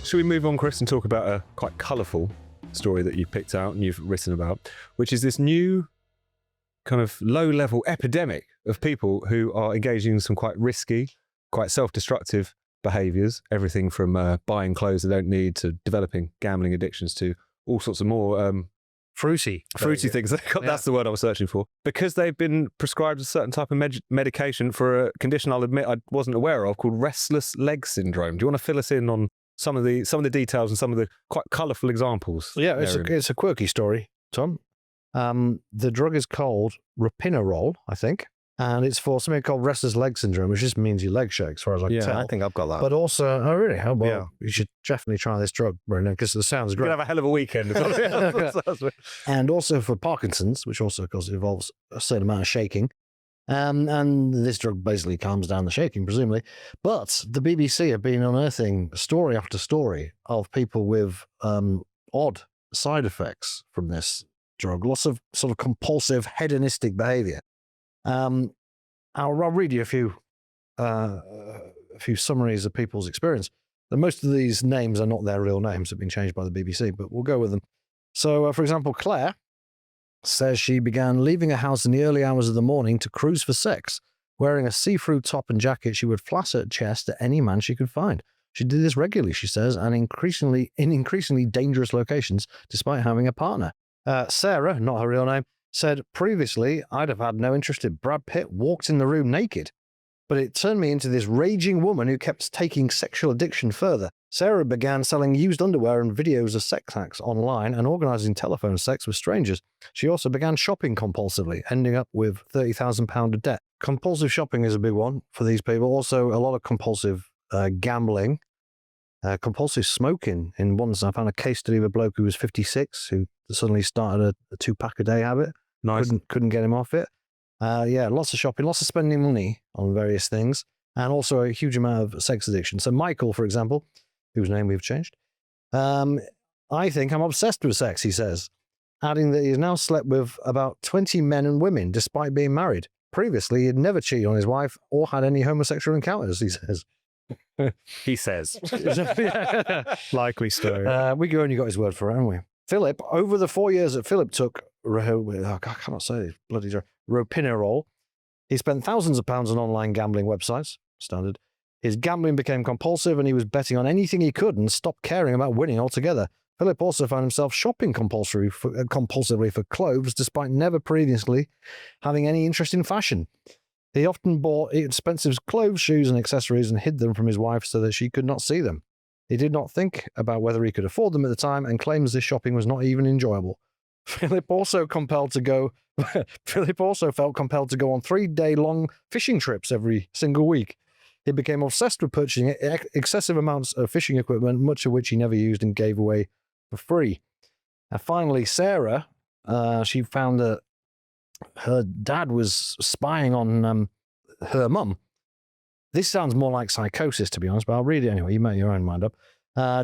Should we move on, Chris, and talk about a quite colourful story that you picked out and you've written about, which is this new kind of low-level epidemic of people who are engaging in some quite risky, quite self-destructive behaviours, everything from buying clothes they don't need to developing gambling addictions to all sorts of more fruity things. That's the word I was searching for. Because they've been prescribed a certain type of medication for a condition I'll admit I wasn't aware of called restless leg syndrome. Do you want to fill us in on some of the details and some of the quite colourful examples? Yeah, it's a quirky story, Tom. The drug is called ropinirole, I think, and it's for something called restless leg syndrome, which just means your leg shakes, as far as I can tell. I think I've got that. But also, oh really? Oh, well, you should definitely try this drug, Brendan, because it sounds great. You're going to have a hell of a weekend. And also for Parkinson's, which also, of course, involves a certain amount of shaking. And this drug basically calms down the shaking, presumably. But the BBC have been unearthing story after story of people with odd side effects from this drug. Lots of sort of compulsive, hedonistic behaviour. I'll read you a few summaries of people's experience. And most of these names are not their real names; they've been changed by the BBC, but we'll go with them. So, for example, Claire says she began leaving her house in the early hours of the morning to cruise for sex. Wearing a see-through top and jacket, she would flash her chest at any man she could find. She did this regularly, she says, and in increasingly dangerous locations, despite having a partner. Sarah, not her real name, said, previously, I'd have had no interest if Brad Pitt walked in the room naked. But it turned me into this raging woman who kept taking sexual addiction further. Sarah began selling used underwear and videos of sex acts online and organising telephone sex with strangers. She also began shopping compulsively, ending up with £30,000 of debt. Compulsive shopping is a big one for these people. Also, a lot of compulsive gambling, compulsive smoking. In one, I found a case study of a bloke who was 56 who suddenly started a 2-pack a day habit. Nice. Couldn't get him off it. Lots of shopping, lots of spending money on various things, and also a huge amount of sex addiction. So Michael, for example, whose name we've changed, I think I'm obsessed with sex, he says, adding that he has now slept with about 20 men and women despite being married. Previously, he had never cheated on his wife or had any homosexual encounters, he says. He says. Likely story. We only got his word for it, haven't we? Philip, over the 4 years that Philip took, I cannot say this bloody drug, ropinirole, he spent thousands of pounds on online gambling websites, standard. His gambling became compulsive and he was betting on anything he could and stopped caring about winning altogether. Philip also found himself shopping compulsively for clothes despite never previously having any interest in fashion. He often bought expensive clothes, shoes and accessories and hid them from his wife so that she could not see them. He did not think about whether he could afford them at the time and claims this shopping was not even enjoyable. Philip also felt compelled to go on 3-day-long fishing trips every single week. He became obsessed with purchasing excessive amounts of fishing equipment, much of which he never used and gave away for free. And finally, Sarah, she found that her dad was spying on her mum. This sounds more like psychosis, to be honest, but I'll read it anyway. You make your own mind up.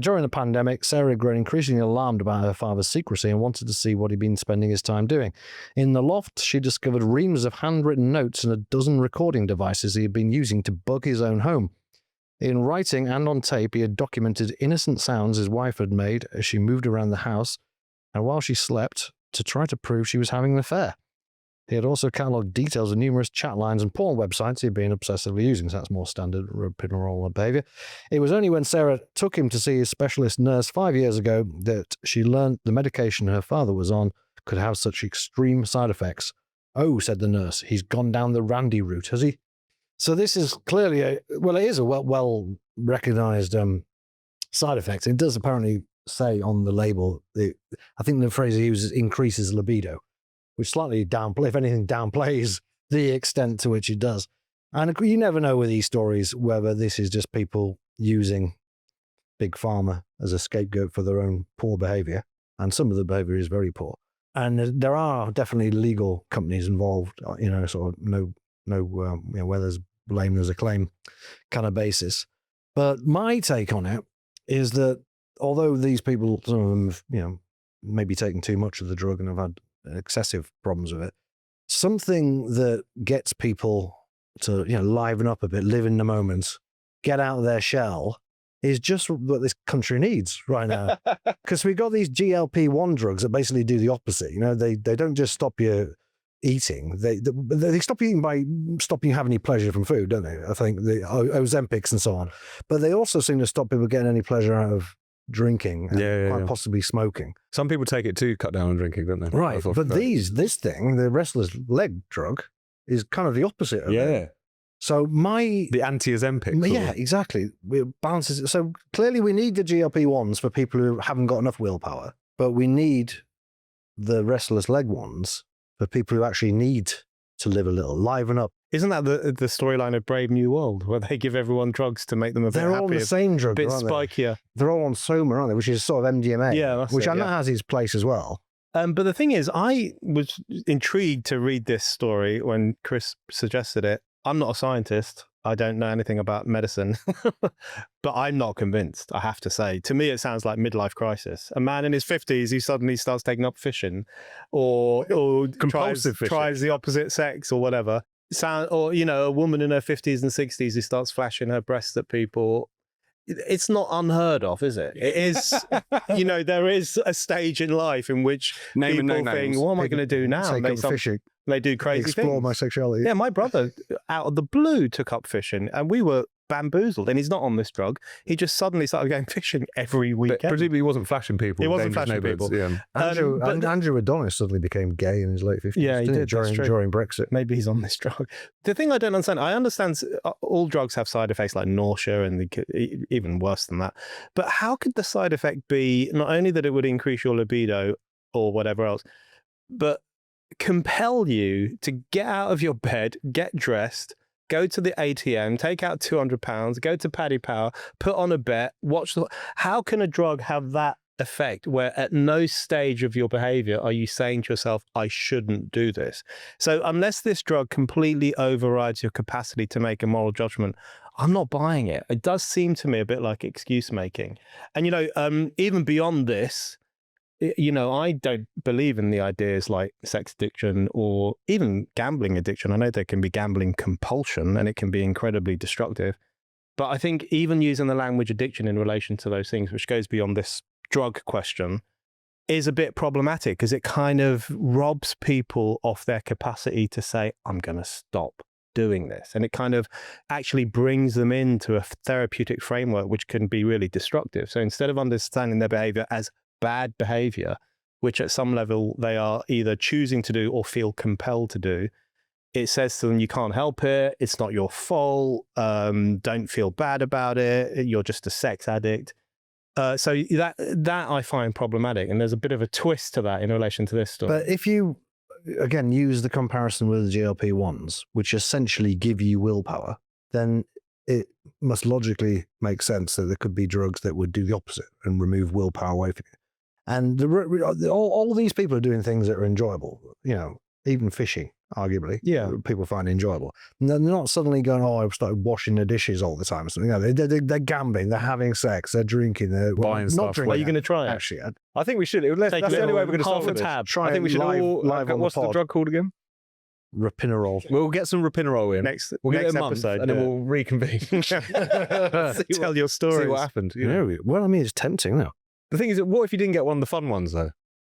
During the pandemic, Sarah had grown increasingly alarmed about her father's secrecy and wanted to see what he'd been spending his time doing. In the loft, she discovered reams of handwritten notes and a dozen recording devices he had been using to bug his own home. In writing and on tape, he had documented innocent sounds his wife had made as she moved around the house and while she slept to try to prove she was having an affair. He had also catalogued details of numerous chat lines and porn websites he'd been obsessively using, so that's more standard ropinirole behaviour. It was only when Sarah took him to see his specialist nurse 5 years ago that she learned the medication her father was on could have such extreme side effects. Oh, said the nurse, he's gone down the Randy route, has he? So this is clearly it is a well-recognised side effect. It does apparently say on the label, I think the phrase he uses increases libido, which slightly downplays the extent to which it does. And you never know with these stories whether this is just people using Big Pharma as a scapegoat for their own poor behaviour, and some of the behaviour is very poor. And there are definitely legal companies involved, sort of where there's blame, there's a claim kind of basis. But my take on it is that although these people, some of them have, maybe taken too much of the drug and have had excessive problems with it, something that gets people to liven up a bit, live in the moment, get out of their shell, is just what this country needs right now. Because we've got these GLP-1 drugs that basically do the opposite. You know, they don't just stop you eating. They stop you eating by stopping you having any pleasure from food, don't they? I think the Ozempics and so on. But they also seem to stop people getting any pleasure out of drinking and quite possibly smoking. Some people take it to cut down on drinking, don't they? Right. But this thing, the restless leg drug, is kind of the opposite of it. So the anti-Ozempic. Yeah, exactly. It balances it. So clearly we need the GLP-1s for people who haven't got enough willpower, but we need the restless leg ones for people who actually need to live a little, liven up. Isn't that the storyline of Brave New World, where they give everyone drugs to make them a bit happier? They're all the same drug, a bit aren't spikier. They're all on Soma, aren't they? Which is sort of MDMA. Yeah, which I know has its place as well. But the thing is, I was intrigued to read this story when Chris suggested it. I'm not a scientist. I don't know anything about medicine, but I'm not convinced, I have to say. To me, it sounds like midlife crisis. A man in his 50s who suddenly starts taking up fishing or tries the opposite sex or whatever. Or, you know, a woman in her 50s and 60s who starts flashing her breasts at people. It's not unheard of, is it? It is, you know, there is a stage in life in which people think, what am I going to do now? Take up fishing. They do crazy things. Explore my sexuality. Yeah, my brother, out of the blue, took up fishing, and we were bamboozled. And he's not on this drug. He just suddenly started going fishing every weekend. But presumably he wasn't flashing people. He wasn't flashing people. Yeah. Andrew Adonis suddenly became gay in his late 50s. Yeah, he did. During Brexit. Maybe he's on this drug. The thing I don't understand, I understand all drugs have side effects like nausea and even worse than that. But how could the side effect be not only that it would increase your libido or whatever else, but compel you to get out of your bed, get dressed, go to the ATM, take out £200, go to Paddy Power, put on a bet, watch the... How can a drug have that effect where at no stage of your behavior are you saying to yourself, I shouldn't do this? So unless this drug completely overrides your capacity to make a moral judgment, I'm not buying it. It does seem to me a bit like excuse making. And, you know, even beyond this, you know, I don't believe in the ideas like sex addiction or even gambling addiction. I know there can be gambling compulsion and it can be incredibly destructive. But I think even using the language addiction in relation to those things, which goes beyond this drug question, is a bit problematic because it kind of robs people of their capacity to say, I'm going to stop doing this. And it kind of actually brings them into a therapeutic framework, which can be really destructive. So instead of understanding their behavior as bad behavior, which at some level they are either choosing to do or feel compelled to do, it says to them, you can't help it, it's not your fault, don't feel bad about it, you're just a sex addict. So that I find problematic, and there's a bit of a twist to that in relation to this story. But if you, again, use the comparison with the GLP-1s, which essentially give you willpower, then it must logically make sense that there could be drugs that would do the opposite and remove willpower away from you. And all these people are doing things that are enjoyable, you know, even fishing, arguably. Yeah. People find enjoyable. And they're not suddenly going, oh, I've started washing the dishes all the time or something. No, they're gambling, they're having sex, they're drinking, they're buying not stuff. drinking. Are you going to try it? Actually, I think we should. That's the only way we're going to solve it. tab. I think we should all... What's the drug called again? Rapinarole. We'll get some Rapinarole in. We'll give next it a month, episode, and then we'll reconvene. Tell your story. See what happened. You know? Yeah, well, I mean, it's tempting now. The thing is, what if you didn't get one of the fun ones, though?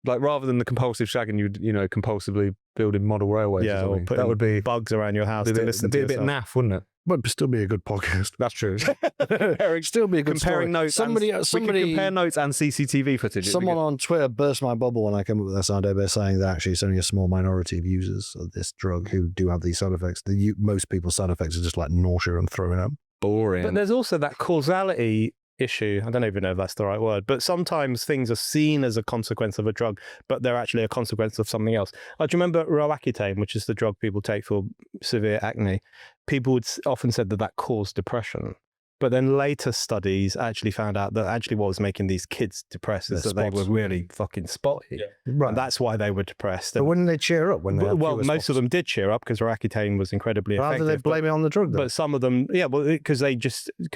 Like, rather than the compulsive shagging, you know, compulsively building model railways or something. Or that would be bugs around your house to listen to a bit naff, wouldn't it? But it'd still be a good podcast. That's true. Still be a good comparing story. notes. We could compare notes and CCTV footage. Someone on Twitter burst my bubble when I came up with this idea by saying that actually it's only a small minority of users of this drug who do have these side effects. Most people's side effects are just like nausea and throwing up. Boring. But there's also that causality issue. I don't even know if that's the right word, but sometimes things are seen as a consequence of a drug, but they're actually a consequence of something else. Like, do you remember Roaccutane, which is the drug people take for severe acne? People would often said that caused depression. But then later studies actually found out that actually what was making these kids depressed is that they were really fucking spotty. Yeah. Right. And that's why they were depressed. But wouldn't they cheer up when they had most spots? of them did cheer up because Roaccutane was incredibly effective. Rather they blame it on the drug, though. But some of them, because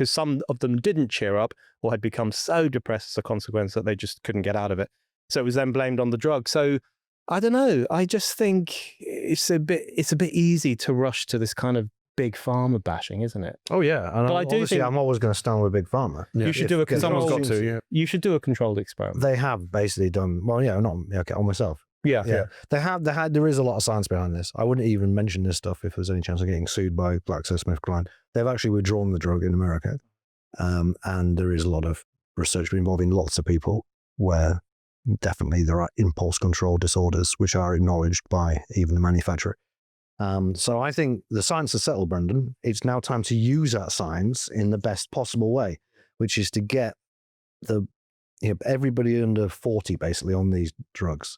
some of them didn't cheer up or had become so depressed as a consequence that they just couldn't get out of it. So it was then blamed on the drug. So I don't know. I just think it's a bit easy to rush to this kind of big pharma bashing, isn't it? Oh yeah, and But I do obviously think- I'm always going to stand with Big Pharma. Yeah. You should do a If- Someone's got controlled. to, yeah. You should do a controlled experiment. They have basically done well. Yeah, not okay, on myself. Yeah. Yeah, there is a lot of science behind this. I wouldn't even mention this stuff if there's any chance of getting sued by GlaxoSmithKline. They've actually withdrawn the drug in America, and there is a lot of research involving lots of people where definitely there are impulse control disorders which are acknowledged by even the manufacturer. So I think the science has settled, Brendan. It's now time to use that science in the best possible way, which is to get everybody under 40 basically on these drugs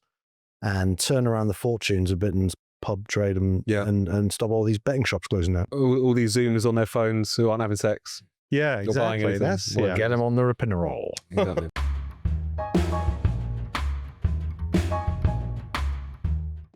and turn around the fortunes of Britain's pub trade and stop all these betting shops closing down. All these Zoomers on their phones who aren't having sex. Yeah, buying exactly. anything. That's Well, yeah. Get them on the Rapinol. Exactly.